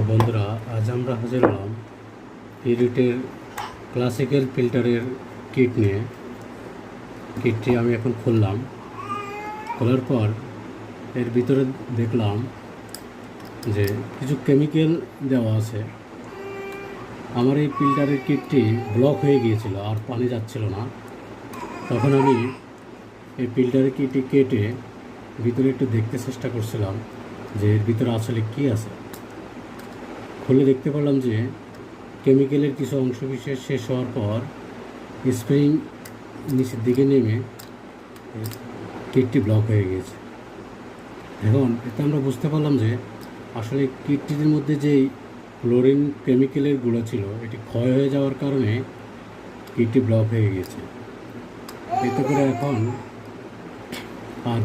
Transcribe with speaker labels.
Speaker 1: বন্ধুরা, আজ আমরা হাজির হলাম পিরিটের ক্লাসিক্যাল ফিল্টারের কিট নিয়ে। কিটটি আমি এখন খুললাম। খোলার পর এর ভিতরে দেখলাম যে কিছু কেমিক্যাল দেওয়া আছে। আমার এই ফিল্টারের কিটটি ব্লক হয়ে গিয়েছিল, আর পানি যাচ্ছিল না। তখন আমি এই ফিল্টারের কিটটি কেটে ভিতরে একটু দেখতে চেষ্টা করছিলাম যে এর ভিতরে আসলে কী আছে। খুলে দেখতে পেলাম যে কেমিক্যালের কিছু অংশ বিশেষ শেষ হওয়ার পর স্প্রিং নিচের দিকে নেমে কিটটি ব্লক হয়ে গিয়েছে। এখন এতে আমরা বুঝতে পারলাম যে আসলে কিটটির মধ্যে যেই ক্লোরিন কেমিক্যালের গুঁড়ো ছিল, এটি ক্ষয় হয়ে যাওয়ার কারণে কিটটি ব্লক হয়ে গিয়েছে। এতে করে এখন আর